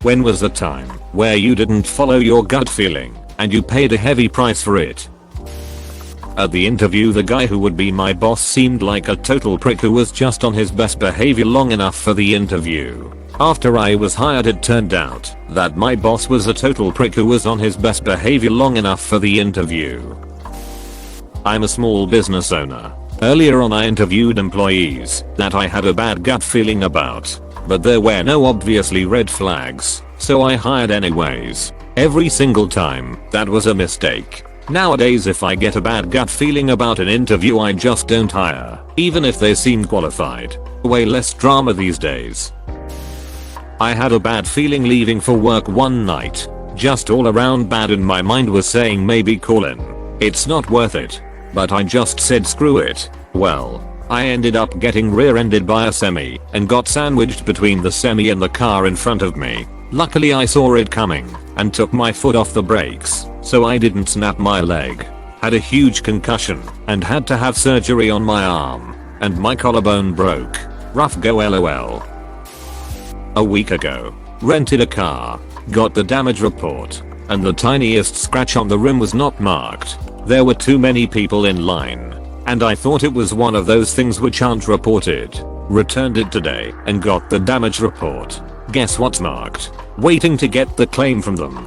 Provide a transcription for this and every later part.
When was the time where you didn't follow your gut feeling and you paid a heavy price for it? At the interview, the guy who would be my boss seemed like a total prick who was just on his best behavior long enough for the interview. After I was hired, it turned out that my boss was a total prick who was on his best behavior long enough for the interview. I'm a small business owner. Earlier on, I interviewed employees that I had a bad gut feeling about, but there were no obviously red flags, so I hired anyways. Every single time, that was a mistake. Nowadays, if I get a bad gut feeling about an interview, I just don't hire, even if they seem qualified. Way less drama these days. I had a bad feeling leaving for work one night. Just all around bad, and my mind was saying maybe call in. It's not worth it. But I just said screw it. Well, I ended up getting rear-ended by a semi and got sandwiched between the semi and the car in front of me. Luckily I saw it coming and took my foot off the brakes, so I didn't snap my leg. Had a huge concussion and had to have surgery on my arm, and my collarbone broke. Rough go lol. A week ago, rented a car, got the damage report, and the tiniest scratch on the rim was not marked. There were too many people in line, and I thought it was one of those things which aren't reported. Returned it today and got the damage report. Guess what's marked? Waiting to get the claim from them.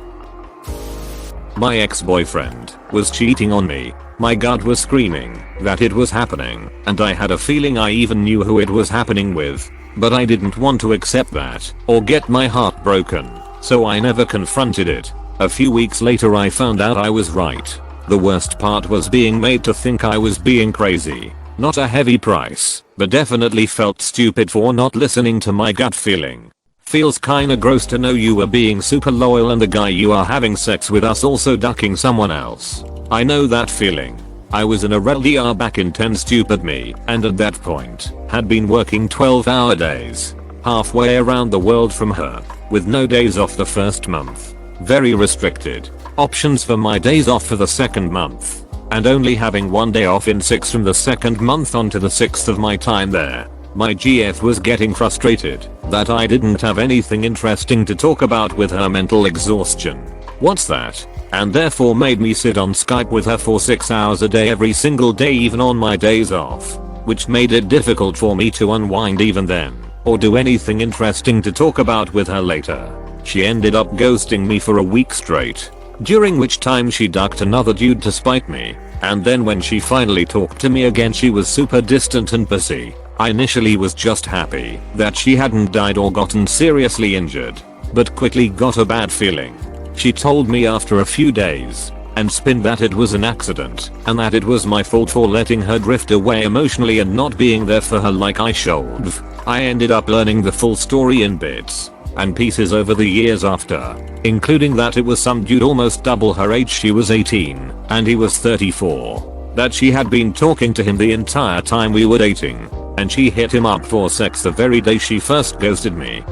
My ex-boyfriend was cheating on me. My gut was screaming that it was happening, and I had a feeling I even knew who it was happening with, but I didn't want to accept that or get my heart broken, so I never confronted it. A few weeks later, I found out I was right. The worst part was being made to think I was being crazy. Not a heavy price, but definitely felt stupid for not listening to my gut feeling. Feels kinda gross to know you were being super loyal and the guy you are having sex with us also ducking someone else. I know that feeling. I was in a RELDR back in 10 stupid me, and at that point, had been working 12-hour days. Halfway around the world from her, with no days off the first month. Very restricted options for my days off for the second month, and only having one day off in 6 from the second month onto the 6th of my time there. My GF was getting frustrated that I didn't have anything interesting to talk about with her mental exhaustion. What's that? And therefore made me sit on Skype with her for 6 hours a day every single day, even on my days off, which made it difficult for me to unwind even then, or do anything interesting to talk about with her later. She ended up ghosting me for a week straight, during which time she ducked another dude to spite me, and then when she finally talked to me again, she was super distant and pissy. I initially was just happy that she hadn't died or gotten seriously injured, but quickly got a bad feeling. She told me after a few days and spin that it was an accident and that it was my fault for letting her drift away emotionally and not being there for her like I should. I ended up learning the full story in bits and pieces over the years after, including that it was some dude almost double her age, she was 18 and he was 34, that she had been talking to him the entire time we were dating, and she hit him up for sex the very day she first ghosted me.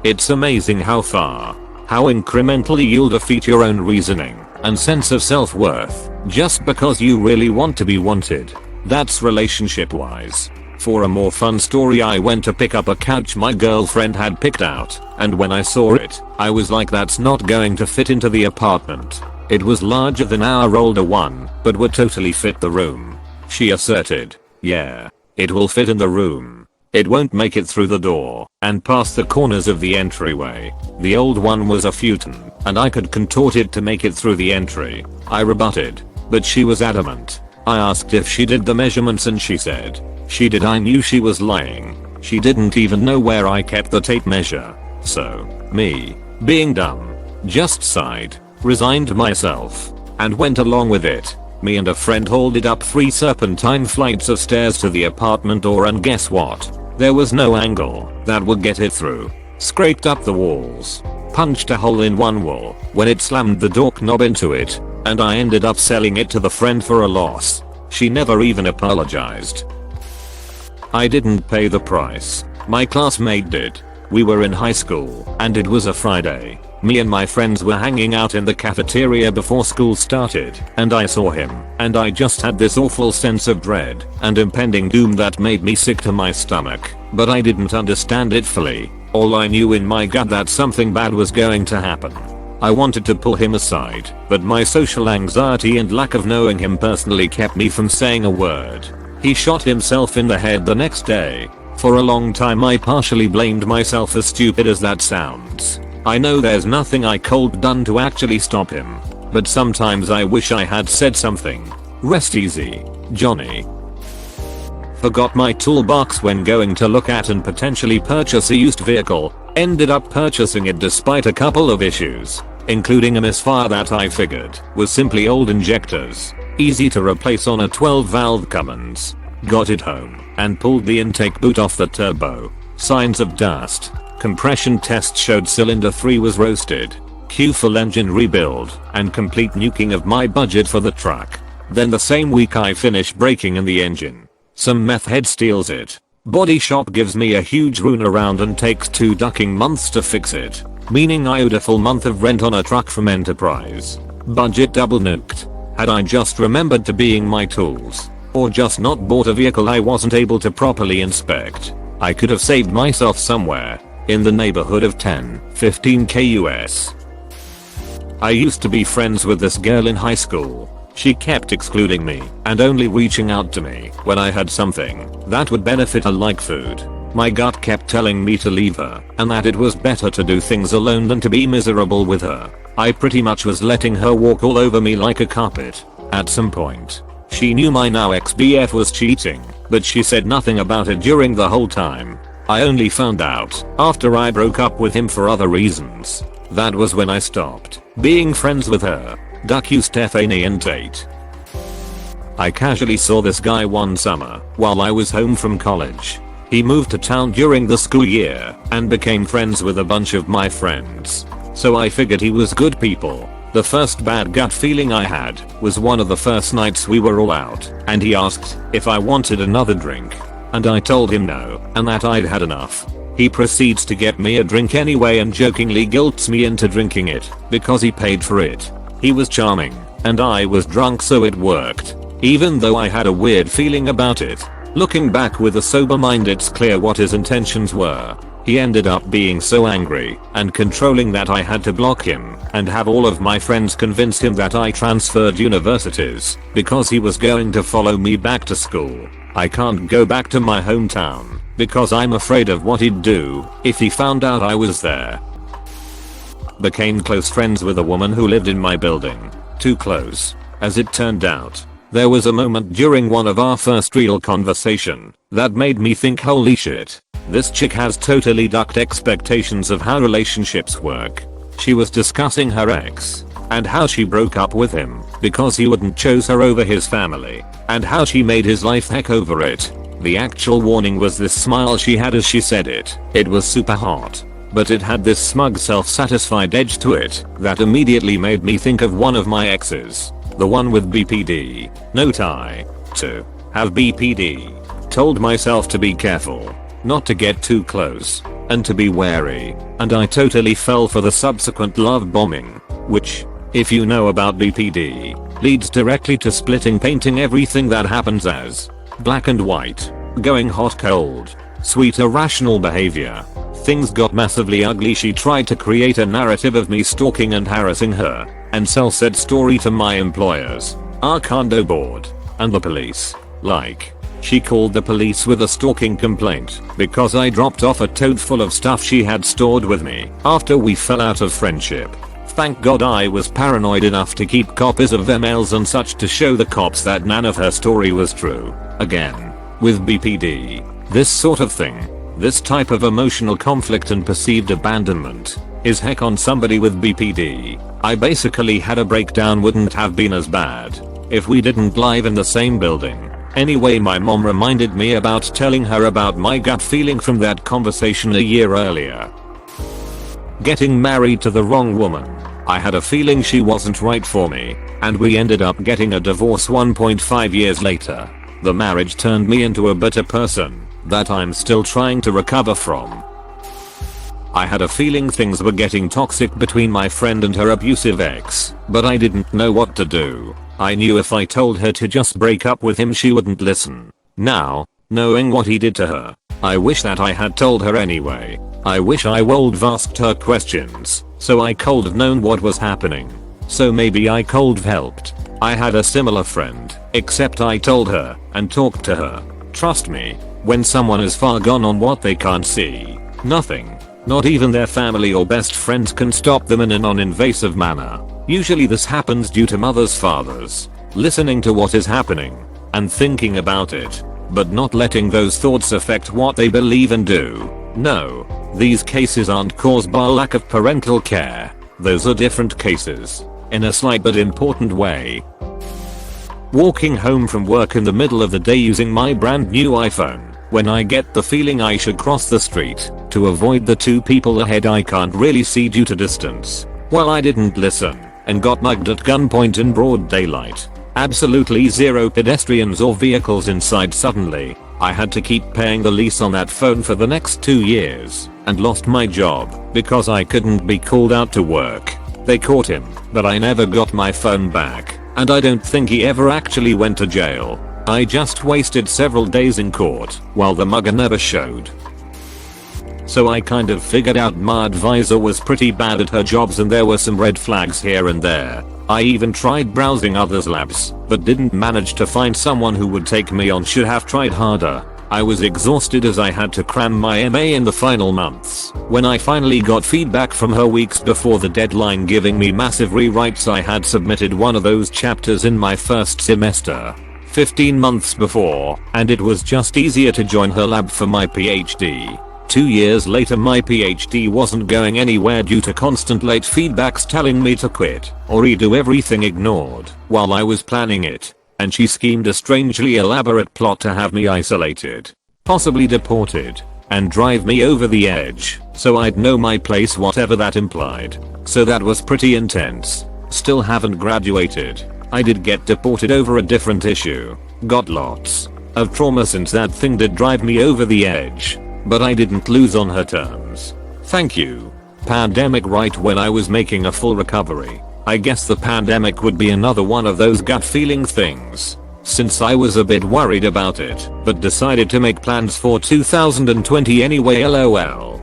It's amazing how incrementally you'll defeat your own reasoning and sense of self-worth just because you really want to be wanted. That's relationship wise. For a more fun story, I went to pick up a couch my girlfriend had picked out, and when I saw it, I was like, that's not going to fit into the apartment. It was larger than our older one, but would totally fit the room. She asserted, yeah, it will fit in the room. It won't make it through the door and past the corners of the entryway. The old one was a futon, and I could contort it to make it through the entry. I rebutted, but she was adamant. I asked if she did the measurements and she said she did. I knew she was lying. She didn't even know where I kept the tape measure. So, me, being dumb, just sighed, resigned myself, and went along with it. Me and a friend hauled it up 3 serpentine flights of stairs to the apartment door, and guess what? There was no angle that would get it through. Scraped up the walls, punched a hole in one wall when it slammed the door knob into it, and I ended up selling it to the friend for a loss. She never even apologized. I didn't pay the price. My classmate did. We were in high school, and it was a Friday. Me and my friends were hanging out in the cafeteria before school started, and I saw him, and I just had this awful sense of dread and impending doom that made me sick to my stomach, but I didn't understand it fully. All I knew in my gut that something bad was going to happen. I wanted to pull him aside, but my social anxiety and lack of knowing him personally kept me from saying a word. He shot himself in the head the next day. For a long time I partially blamed myself, as stupid as that sounds. I know there's nothing I could've done to actually stop him, but sometimes I wish I had said something. Rest easy, Johnny. Forgot my toolbox when going to look at and potentially purchase a used vehicle. Ended up purchasing it despite a couple of issues, including a misfire that I figured was simply old injectors. Easy to replace on a 12 valve Cummins. Got it home and pulled the intake boot off the turbo. Signs of dust. Compression test showed cylinder 3 was roasted. Q full engine rebuild and complete nuking of my budget for the truck. Then the same week I finish breaking in the engine. Some meth head steals it. Body shop gives me a huge runaround and takes 2 ducking months to fix it. Meaning I owed a full month of rent on a truck from Enterprise. Budget double nuked. Had I just remembered to being my tools, or just not bought a vehicle I wasn't able to properly inspect, I could have saved myself somewhere in the neighborhood of 10-15k US. I used to be friends with this girl in high school. She kept excluding me and only reaching out to me when I had something that would benefit her, like food. My gut kept telling me to leave her and that it was better to do things alone than to be miserable with her. I pretty much was letting her walk all over me like a carpet. At some point, she knew my now ex-BF was cheating, but she said nothing about it during the whole time. I only found out after I broke up with him for other reasons. That was when I stopped being friends with her. Duck you Stephanie and Tate. I casually saw this guy one summer while I was home from college. He moved to town during the school year and became friends with a bunch of my friends. So I figured he was good people. The first bad gut feeling I had was one of the first nights we were all out and he asked if I wanted another drink. And I told him no and that I'd had enough. He proceeds to get me a drink anyway and jokingly guilts me into drinking it because he paid for it. He was charming and I was drunk, so it worked. Even though I had a weird feeling about it. Looking back with a sober mind, it's clear what his intentions were. He ended up being so angry and controlling that I had to block him and have all of my friends convince him that I transferred universities because he was going to follow me back to school. I can't go back to my hometown because I'm afraid of what he'd do if he found out I was there. Became close friends with a woman who lived in my building. Too close, as it turned out. There was a moment during one of our first real conversation that made me think, holy shit, this chick has totally ducked expectations of how relationships work. She was discussing her ex and how she broke up with him because he wouldn't choose her over his family and how she made his life heck over it. The actual warning was this smile she had as she said it. It was super hot, but it had this smug self-satisfied edge to it that immediately made me think of one of my exes. The one with BPD. Note I, to have BPD. Told myself to be careful, not to get too close, and to be wary, and I totally fell for the subsequent love bombing, which, if you know about BPD, leads directly to splitting, painting everything that happens as black and white, going hot cold, sweet irrational behavior. Things got massively ugly. She tried to create a narrative of me stalking and harassing her and sell said story to my employers, our condo board, and the police. Like, she called the police with a stalking complaint because I dropped off a tote full of stuff she had stored with me after we fell out of friendship. Thank God I was paranoid enough to keep copies of emails and such to show the cops that none of her story was true. Again, with BPD, this sort of thing, this type of emotional conflict and perceived abandonment, is heck on somebody with BPD. I basically had a breakdown. Wouldn't have been as bad if we didn't live in the same building. Anyway, my mom reminded me about telling her about my gut feeling from that conversation a year earlier. Getting married to the wrong woman. I had a feeling she wasn't right for me, and we ended up getting a divorce 1.5 years later. The marriage turned me into a bitter person that I'm still trying to recover from. I had a feeling things were getting toxic between my friend and her abusive ex, but I didn't know what to do. I knew if I told her to just break up with him she wouldn't listen. Now, knowing what he did to her, I wish that I had told her anyway. I wish I would've asked her questions, so I could've known what was happening. So maybe I could've helped. I had a similar friend, except I told her and talked to her. Trust me, when someone is far gone on what they can't see, nothing, not even their family or best friends, can stop them in a non-invasive manner. Usually this happens due to mothers, fathers, listening to what is happening and thinking about it, but not letting those thoughts affect what they believe and do. No, these cases aren't caused by lack of parental care. Those are different cases, in a slight but important way. Walking home from work in the middle of the day using my brand new iPhone, when I get the feeling I should cross the street to avoid the two people ahead I can't really see due to distance. Well, I didn't listen and got mugged at gunpoint in broad daylight. Absolutely zero pedestrians or vehicles inside. Suddenly, I had to keep paying the lease on that phone for the next 2 years and lost my job because I couldn't be called out to work. They caught him, but I never got my phone back, and I don't think he ever actually went to jail. I just wasted several days in court while the mugger never showed. So I kind of figured out my advisor was pretty bad at her jobs and there were some red flags here and there. I even tried browsing others' labs, but didn't manage to find someone who would take me on. Should have tried harder. I was exhausted as I had to cram my MA in the final months. When I finally got feedback from her weeks before the deadline giving me massive rewrites, I had submitted one of those chapters in my first semester 15 months before, and it was just easier to join her lab for my PhD. 2 years later my PhD wasn't going anywhere due to constant late feedbacks telling me to quit or redo everything ignored while I was planning it, and she schemed a strangely elaborate plot to have me isolated, possibly deported, and drive me over the edge so I'd know my place, whatever that implied. So that was pretty intense. Still haven't graduated. I did get deported over a different issue. Got lots of trauma since that thing did drive me over the edge, but I didn't lose on her terms. Thank you. Pandemic. Right when I was making a full recovery. I guess the pandemic would be another one of those gut feeling things, since I was a bit worried about it, but decided to make plans for 2020 anyway. LOL.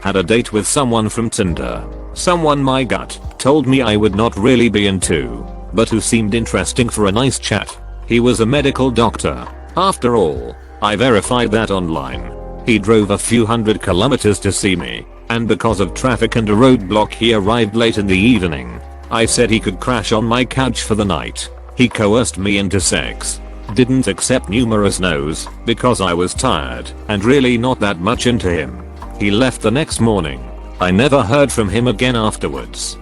Had a date with someone from Tinder. Someone my gut told me I would not really be into, but who seemed interesting for a nice chat. He was a medical doctor. After all, I verified that online. He drove a few hundred kilometers to see me, and because of traffic and a roadblock he arrived late in the evening. I said he could crash on my couch for the night. He coerced me into sex. Didn't accept numerous no's because I was tired and really not that much into him. He left the next morning. I never heard from him again afterwards.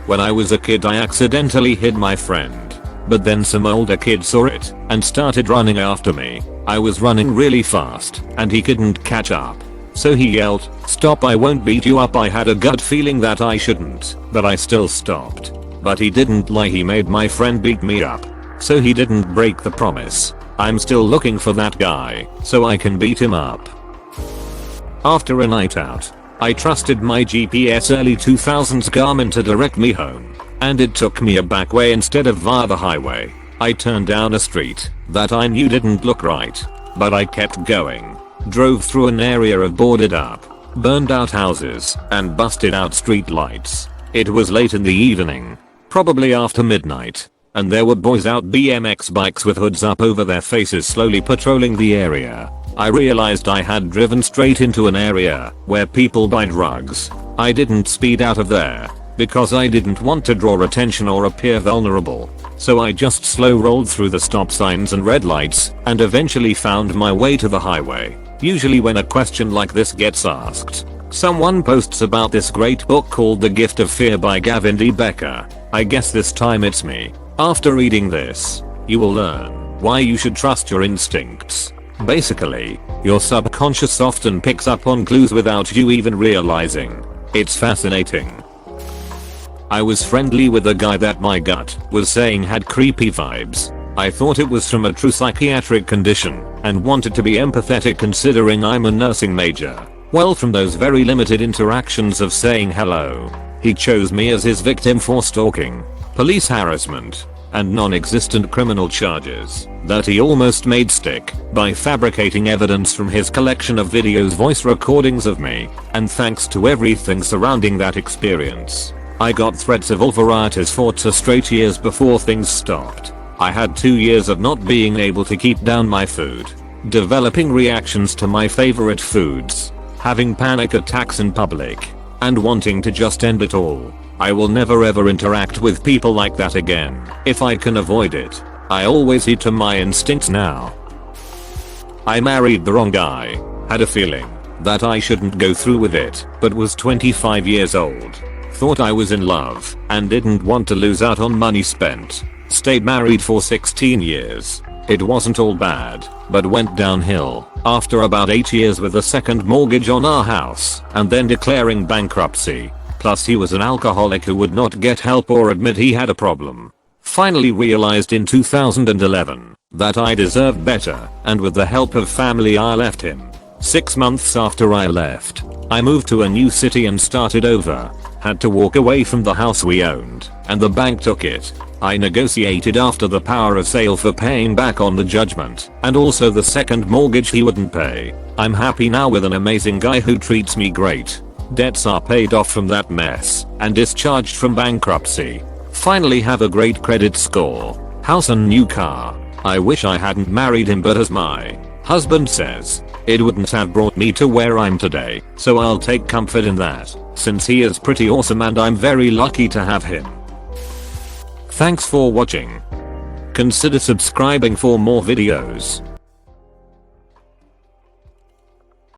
When I was a kid I accidentally hid my friend, but then some older kid saw it and started running after me. I was running really fast and he couldn't catch up. So he yelled, "Stop, I won't beat you up." I had a gut feeling that I shouldn't, but I still stopped. But he didn't lie, he made my friend beat me up. So he didn't break the promise. I'm still looking for that guy so I can beat him up. After a night out, I trusted my GPS early 2000s Garmin to direct me home, and it took me a back way instead of via the highway. I turned down a street that I knew didn't look right, but I kept going. Drove through an area of boarded up, burned out houses, and busted out street lights. It was late in the evening, probably after midnight, and there were boys out BMX bikes with hoods up over their faces slowly patrolling the area. I realized I had driven straight into an area where people buy drugs. I didn't speed out of there because I didn't want to draw attention or appear vulnerable. So I just slow rolled through the stop signs and red lights and eventually found my way to the highway. Usually when a question like this gets asked, someone posts about this great book called The Gift of Fear by Gavin D. Becker. I guess this time it's me. After reading this, you will learn why you should trust your instincts. Basically, your subconscious often picks up on clues without you even realizing. It's fascinating. I was friendly with a guy that my gut was saying had creepy vibes. I thought it was from a true psychiatric condition and wanted to be empathetic considering I'm a nursing major. Well, from those very limited interactions of saying hello, he chose me as his victim for stalking, police harassment, and non-existent criminal charges that he almost made stick by fabricating evidence from his collection of videos, voice recordings of me, and thanks to everything surrounding that experience, I got threats of ulceritis for 2 straight years before things stopped. I had 2 years of not being able to keep down my food, developing reactions to my favorite foods, having panic attacks in public, and wanting to just end it all. I will never ever interact with people like that again. If I can avoid it, I always heed to my instincts now. I married the wrong guy, had a feeling that I shouldn't go through with it, but was 25 years old. Thought I was in love and didn't want to lose out on money spent. Stayed married for 16 years. It wasn't all bad, but went downhill after about 8 years with a second mortgage on our house and then declaring bankruptcy. Plus he was an alcoholic who would not get help or admit he had a problem. Finally realized in 2011 that I deserved better, and with the help of family I left him. 6 months after I left, I moved to a new city and started over. Had to walk away from the house we owned, and the bank took it. I negotiated after the power of sale for paying back on the judgment, and also the second mortgage he wouldn't pay. I'm happy now with an amazing guy who treats me great. Debts are paid off from that mess, and discharged from bankruptcy. Finally have a great credit score, house and new car. I wish I hadn't married him, but as my husband says, it wouldn't have brought me to where I'm today, so I'll take comfort in that, since he is pretty awesome and I'm very lucky to have him. Thanks for watching. Consider subscribing for more videos.